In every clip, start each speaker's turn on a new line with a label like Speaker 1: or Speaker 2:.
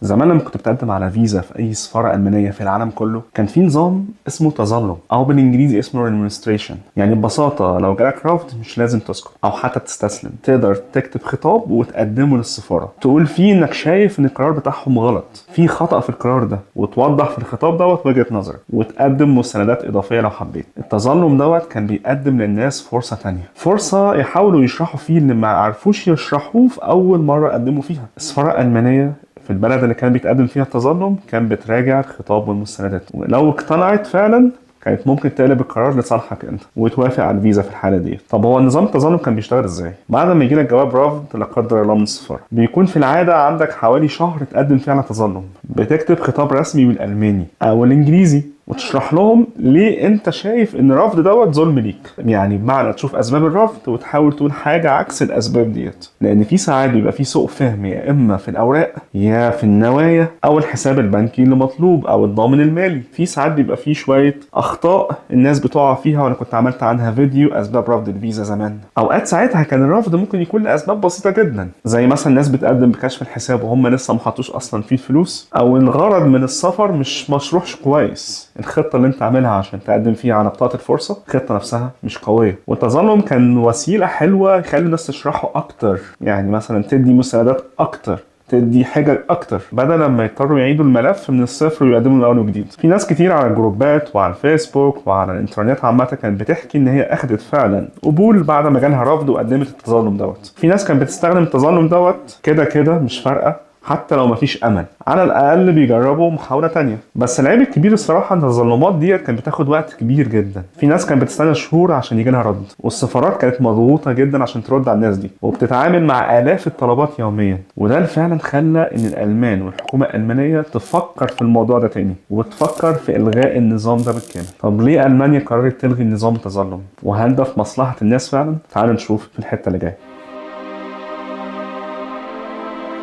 Speaker 1: زمان لما كنت بتقدم على فيزا في اي سفاره المانيه في العالم كله كان في نظام اسمه تظلم او بالانجليزي اسمه administration. يعني ببساطه لو جالك رفض مش لازم تسكت او حتى تستسلم، تقدر تكتب خطاب وتقدمه للسفاره تقول فيه انك شايف ان القرار بتاعهم غلط، في خطأ في القرار ده، وتوضح في الخطاب دوت وجهه نظرك وتقدم مستندات اضافيه لو حبيت. التظلم دوت كان بيقدم للناس فرصه تانية، فرصه يحاولوا يشرحوا فيه اللي ما عرفوش يشرحوه في اول مره قدموا فيها. السفاره الالمانيه في البلد اللي كان بيتقدم فيها التظلم كان بتراجع الخطاب والمستندات، ولو اقتنعت فعلا كانت ممكن تقلب القرار لصالحك انت وتوافق على الفيزا في الحاله دي. طب هو نظام التظلم كان بيشتغل ازاي؟ بعد ما يجي لك جواب رفض لا قدر الله من السفاره، بيكون في العاده عندك حوالي شهر تقدم فيه على تظلم. بتكتب خطاب رسمي بالالماني او الانجليزي وتشرح لهم ليه انت شايف ان الرفض دوت ظلم ليك، يعني بمعنى تشوف اسباب الرفض وتحاول تقول حاجه عكس الاسباب ديت. لان في ساعات بيبقى في سوء فهم يا اما في الاوراق يا في النوايا او الحساب البنكي اللي مطلوب او الضامن المالي. في ساعات بيبقى في شويه اخطاء الناس بتقع فيها، وانا كنت عملت عنها فيديو اسباب رفض الفيزا زمان. اوقات ساعتها كان الرفض ممكن يكون لاسباب بسيطه جدا، زي مثلا ناس بتقدم بكشف الحساب وهم لسه ما حطوش اصلا فيه الفلوس، او الغرض من السفر مش مشروحش كويس، الخطه اللي انت عاملها عشان تقدم فيها على بطاقه الفرصه الخطه نفسها مش قويه. والتظلم كان وسيله حلوه يخلي الناس تشرحه اكتر، يعني مثلا تدي مستندات اكتر، تدي حاجة أكتر، بدل ما يضطروا يعيدوا الملف من الصفر ويقدموا من أول وجديد. في ناس كتير على الجروبات وعلى الفيسبوك وعلى الإنترنت عامة كانت بتحكي إن هي أخدت فعلا قبول بعد ما جالها رفض وقدمت التظلم دوت. في ناس كانت بتستخدم التظلم دوت كده كده مش فارقة، حتى لو مفيش امل على الاقل بيجربوا محاوله تانية. بس العيب الكبير الصراحه ان التظلمات ديت كانت بتاخد وقت كبير جدا، في ناس كانت بتستنى شهور عشان يجي لها رد، والسفارات كانت مضغوطه جدا عشان ترد على الناس دي وبتتعامل مع الاف الطلبات يوميا. وده اللي فعلا خلى ان الالمان والحكومه الالمانيه تفكر في الموضوع ده تاني وتفكر في الغاء النظام ده بالكامل. طب ليه المانيا قررت تلغي نظام التظلم؟ وهل ده في مصلحه الناس فعلا؟ تعالوا نشوف في الحته اللي جايه.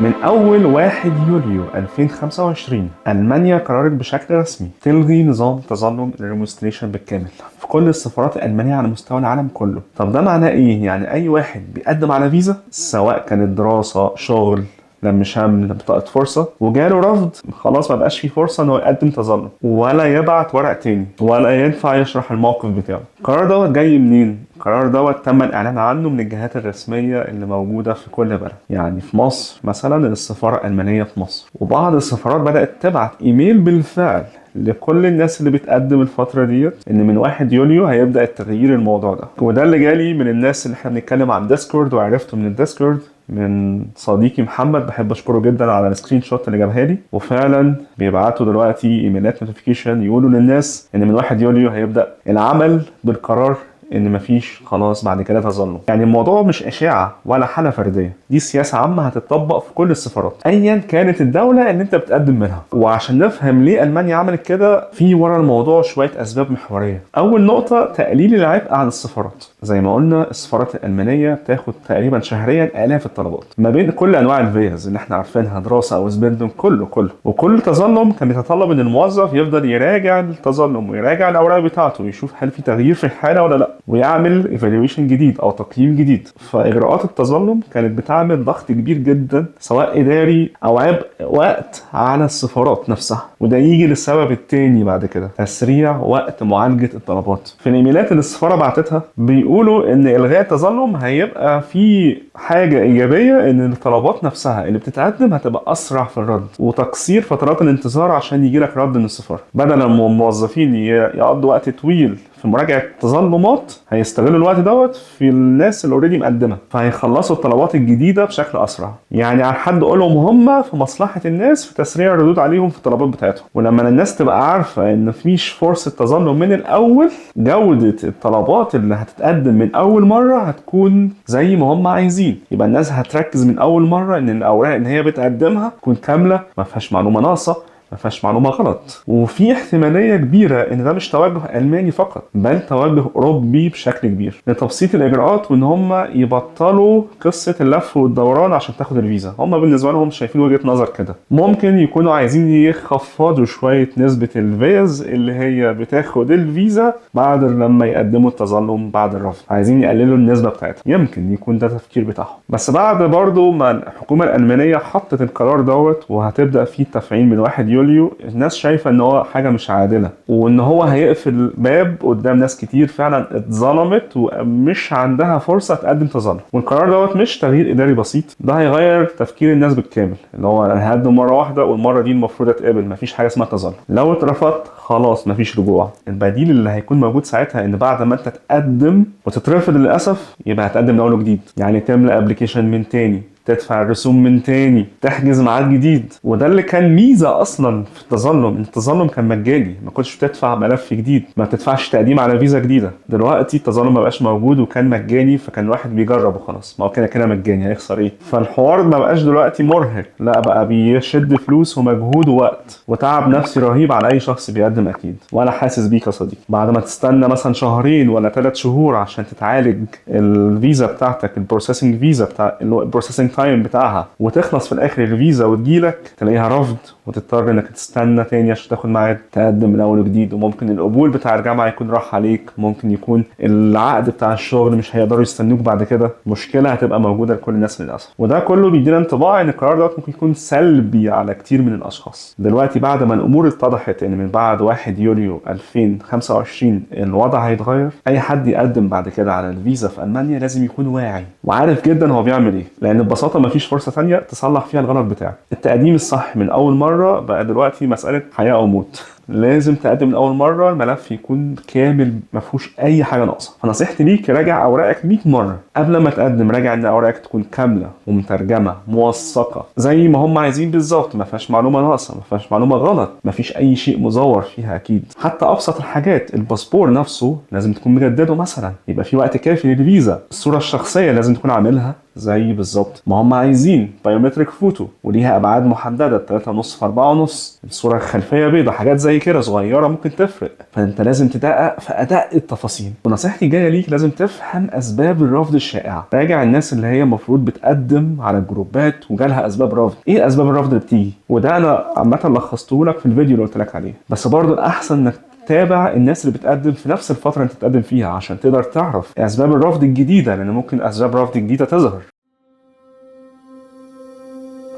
Speaker 1: من أول 1 يوليو 2025 ألمانيا قررت بشكل رسمي تلغي نظام تظلم الريمونستريشن بالكامل في كل السفارات الألمانية على مستوى العالم كله. طب ده معناه إيه؟ يعني أي واحد بيقدم على فيزا سواء كانت دراسة، شغل، لم شمل، بطاقة فرصة، وجاله رفض، خلاص ما بقاش فيه فرصة انه يقدم تظلم ولا يبعت ورق تاني ولا ينفع يشرح الموقف بتاعه. القرار دوت جاي منين؟ القرار دوت تم الإعلان عنه من الجهات الرسمية اللي موجودة في كل بلد. يعني في مصر مثلا السفارة الألمانية في مصر، وبعض السفارات بدأت تبعت إيميل بالفعل لكل الناس اللي بتقدم الفترة ديت ان من 1 يوليو هيبدأ التغيير الموضوع ده. وده اللي جالي من الناس اللي احنا بنتكلم عن ديسكورد، وعرفته من الديسكورد من صديقي محمد، بحب اشكره جدا على السكرين شوت اللي جابها لي. وفعلا بيبعتوا دلوقتي ايميلات نوتيفيكيشن يقولوا للناس ان من 1 يوليو هيبدأ العمل بالقرار ان مفيش خلاص بعد كده تظلم. يعني الموضوع مش اشاعه ولا حاله فرديه، دي سياسه عامه هتطبق في كل السفارات ايا كانت الدوله اللي انت بتقدم منها. وعشان نفهم ليه المانيا عملت كده، في ورا الموضوع شويه اسباب محوريه. اول نقطه تقليل العبء عن السفارات. زي ما قلنا السفارات الالمانيه بتاخد تقريبا شهريا الاف الطلبات ما بين كل انواع الفيز اللي احنا عارفينها، دراسه او سبندن، كله وكل تظلم كان بيتطلب ان الموظف يفضل يراجع التظلم ويراجع الاوراق بتاعته ويشوف هل في تغيير في الحاله ولا لا، ويعمل ايفالويشن جديد او تقييم جديد. فاجراءات التظلم كانت بتعمل ضغط كبير جدا سواء اداري او عبء وقت على السفارات نفسها. وده يجي للسبب التاني بعد كده، تسريع وقت معالجه الطلبات. في الايميلات اللي السفاره بعتتها بيقولوا ان الغاء التظلم هيبقى في حاجه ايجابيه، ان الطلبات نفسها اللي بتتقدم هتبقى اسرع في الرد، وتقصير فترات الانتظار عشان يجي لك رد من السفاره، بدل ما الموظفين يقضوا وقت طويل في مراجعه تظلمات هيستغلوا الوقت دوت في الناس اللي اوريدي مقدمه، فهيخلصوا الطلبات الجديده بشكل اسرع. يعني على حد قولهم هم في مصلحه الناس في تسريع الردود عليهم في الطلبات بتاعتهم. ولما الناس تبقى عارفه ان مفيش فرصه تظلم من الاول، جوده الطلبات اللي هتتقدم من اول مره هتكون زي ما هم عايزين. يبقى الناس هتركز من اول مره ان الاوراق اللي هي بتقدمها تكون كامله، ما فيهاش معلومه ناقصه، ما فيهاش معلومه غلط. وفي احتماليه كبيره ان ده مش توجه الماني فقط، بل توجه اوروبي بشكل كبير لتبسيط الاجراءات، وان هم يبطلوا قصه اللف والدوران عشان تاخد الفيزا. هم بالنسبه لهم شايفين وجهه نظر كده. ممكن يكونوا عايزين يخفضوا شويه نسبه الفيز اللي هي بتاخد الفيزا بعد لما يقدموا التظلم بعد الرفض، عايزين يقللوا النسبه بتاعتها. يمكن يكون ده التفكير بتاعهم. بس بعد برضو ما الحكومه الالمانيه حطت القرار دوت وهتبدا فيه التفعيل من 1 يوليو، الناس شايفه ان هو حاجه مش عادله، وان هو هيقفل باب قدام ناس كتير فعلا اتظلمت ومش عندها فرصه تقدم تظلم. والقرار دوت مش تغيير اداري بسيط، ده هيغير تفكير الناس بالكامل، اللي هو انا هقدم مره واحده والمره دي المفروض اتقبل، مفيش حاجه اسمها تظلم. لو اترفضت خلاص مفيش رجوع. البديل اللي هيكون موجود ساعتها ان بعد ما انت تقدم وتترفض للاسف يبقى هتقدم من اول وجديد، يعني تملى ابلكيشن من تاني، تدفع الرسوم من تاني، تحجز ميعاد جديد. وده اللي كان ميزه اصلا في التظلم، التظلم كان مجاني، ما كنتش بتدفع ملف جديد، ما بتدفعش تقديم على فيزا جديده. دلوقتي التظلم ما بقاش موجود وكان مجاني، فكان الواحد بيجرب وخلاص، ما هو كده كده مجاني هيخسر ايه. فالحوار ما بقاش دلوقتي مرهق، لا بقى بيشد فلوس ومجهود ووقت وتعب نفسي رهيب على اي شخص بيقدم اكيد. وانا حاسس بيك يا صديقي، بعد ما تستنى مثلا شهرين ولا 3 شهور عشان تتعالج الفيزا بتاعتك، البروسيسنج فيزا بتاع البروسيسنج تايم بتاعها، وتخلص في الاخر الفيزا وتجيلك تلاقيها رفض، وتضطر انك تستنى تاني عشان تاخد ميعاد تقدم من اول وجديد. وممكن القبول بتاع الجامعه يكون راح عليك، ممكن يكون العقد بتاع الشغل مش هيقدروا يستنوك بعد كده، مشكله هتبقى موجوده لكل الناس للاسف. وده كله بيدينا انطباع ان القرار ده ممكن يكون سلبي على كتير من الاشخاص. دلوقتي بعد ما الامور اتضحت ان من بعد 1 يوليو 2025 الوضع هيتغير، اي حد يقدم بعد كده على الفيزا في المانيا لازم يكون واعي وعارف جدا هو بيعمل ايه، لان ببساطه مفيش فرصه ثانيه تصلح فيها الغلط بتاعك. التقديم الصح من اول مره بقى دلوقتي مساله حياه او موت. لازم تقدم من اول مره، الملف يكون كامل ما فيهوش اي حاجه ناقصه. فنصيحتي ليك راجع اوراقك 100 مره قبل ما تقدم. راجع ان اوراقك تكون كامله ومترجمه موثقه زي ما هم عايزين بالظبط، ما فيهاش معلومه ناقصه، ما فيهاش معلومه غلط، ما فيش اي شيء مزور فيها اكيد. حتى ابسط الحاجات، الباسبور نفسه لازم تكون مجدده مثلا، يبقى في وقت كافي للفيزا. الصوره الشخصيه لازم تكون عاملها زي بالظبط ما هم عايزين، بايومتريك فوتو وليها ابعاد محدده 3.5 في 4.5، الصوره الخلفيه بيضاء، حاجات زي كده صغيره ممكن تفرق. فانت لازم تدقق في ادق التفاصيل. ونصيحتي جايه ليك لازم تفهم اسباب الرفض الشائعه. راجع الناس اللي هي المفروض بتقدم على الجروبات وجالها اسباب رفض، ايه اسباب الرفض اللي بتيجي؟ وده انا عامه لخصته لك في الفيديو اللي قلت لك عليه. بس برضه الاحسن انك تابع الناس اللي بتقدم في نفس الفتره انت بتقدم فيها عشان تقدر تعرف اسباب الرفض الجديده، لان ممكن اسباب رفض جديده تظهر.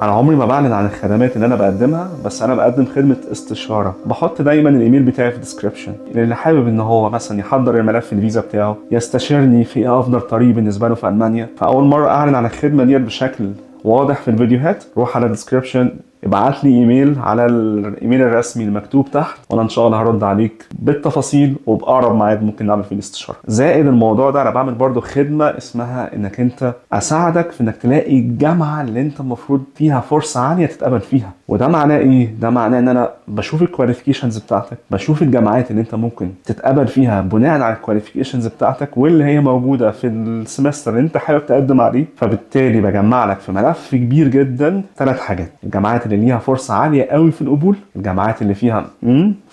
Speaker 1: انا عمري ما بعلن عن الخدمات اللي انا بقدمها، بس انا بقدم خدمه استشاره. بحط دايما الايميل بتاعي في الديسكربشن، اللي حابب ان هو مثلا يحضر الملف الفيزا بتاعه، يستشيرني في ايه افضل طريق بالنسبه له في المانيا. فاول مره اعلن عن الخدمه ديت بشكل واضح في الفيديوهات، روح على الديسكربشن ابعت لي ايميل على الايميل الرسمي المكتوب تحت، وانا ان شاء الله هرد عليك بالتفاصيل وباقرب ميعاد ممكن نعمل فيه الاستشاره. زائد الموضوع ده انا بعمل برضو خدمه اسمها انك انت اساعدك في انك تلاقي الجامعه اللي انت المفروض فيها فرصه عاليه تتقبل فيها. وده معناه ايه؟ ده معناه ان انا بشوف الكواليفيكيشنز بتاعتك، بشوف الجامعات اللي انت ممكن تتقبل فيها بناء على الكواليفيكيشنز بتاعتك واللي هي موجوده في السمستر اللي انت حابب تقدم عليه. فبالتالي بجمع لك في ملف كبير جدا 3 حاجات: الجامعات اللي ليها فرصه عاليه قوي في القبول، الجامعات اللي فيها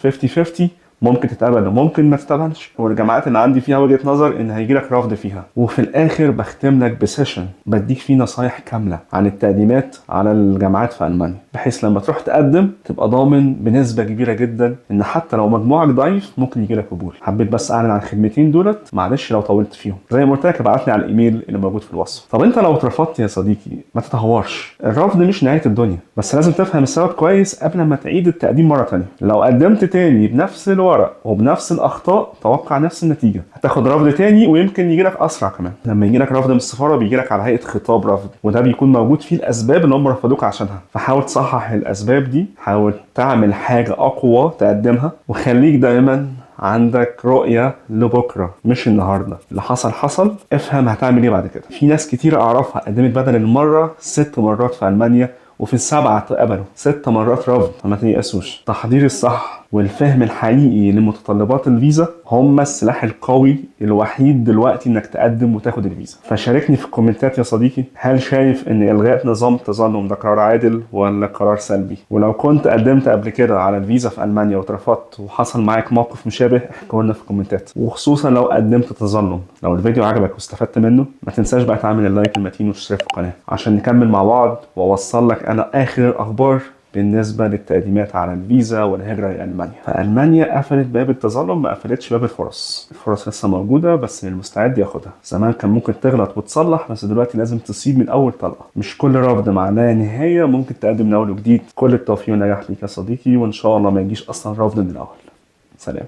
Speaker 1: 50-50 ممكن تتقبل وممكن ما تتقبلش، والجامعات اللي عندي فيها وجهة نظر ان هيجيلك رفض فيها. وفي الاخر بختم لك بسيشن بديك فيه نصايح كاملة عن التقديمات على الجامعات في المانيا، بحيث لما تروح تقدم تبقى ضامن بنسبة كبيرة جدا ان حتى لو مجموعك ضعيف ممكن يجيلك قبول. حبيت بس اعلن عن الخدمتين دولت، معلش لو طولت فيهم. زي ما قلت لك ابعت لي على الايميل اللي موجود في الوصف. طب انت لو اترفضت يا صديقي ما تتهورش، الرفض مش نهاية الدنيا، بس لازم تفهم السبب كويس قبل ما تعيد التقديم مرة تانية. لو قدمت تاني بنفس الورق وبنفس الاخطاء توقع نفس النتيجه، هتاخد رفض تاني ويمكن يجي لك اسرع كمان. لما يجي لك رفض من السفاره بيجي لك على هيئه خطاب رفض، وده بيكون موجود فيه الاسباب اللي هم رفضوك عشانها. فحاول تصحح الاسباب دي، حاول تعمل حاجه اقوى تقدمها، وخليك دايما عندك رؤية لبكرة مش النهاردة. اللي حصل حصل، افهم هتعمل ايه بعد كده. في ناس كتير اعرفها قدمت بدل المرة 6 مرات في المانيا، وفي ال7 اتقبلوا، 6 مرات رفض. فما تيأسوش. تحضير الصح والفهم الحقيقي لمتطلبات الفيزا هم السلاح القوي الوحيد دلوقتي انك تقدم وتاخد الفيزا. فشاركني في الكومنتات يا صديقي، هل شايف ان الغاء نظام التظلم ده قرار عادل ولا قرار سلبي؟ ولو كنت قدمت قبل كده على الفيزا في المانيا واترفضت وحصل معاك موقف مشابه، احكوا لنا في الكومنتات. وخصوصا لو قدمت تظلم. لو الفيديو عجبك واستفدت منه، ما تنساش بقى تعمل اللايك المتين والاشتراك في القناه عشان نكمل مع بعض واوصل لك انا اخر الاخبار بالنسبه للتقديمات على الفيزا والهجره لالمانيا. فالمانيا قفلت باب التظلم، ما قفلتش باب الفرص. الفرص لسه موجوده، بس المستعد ياخدها. زمان كان ممكن تغلط وتصلح، بس دلوقتي لازم تصيب من اول طلقه. مش كل رفض معناه نهايه، ممكن تقدم من اول وجديد. كل التوفيق والنجاح ليك يا صديقي، وان شاء الله ما يجيش اصلا رفض من الاول. سلام.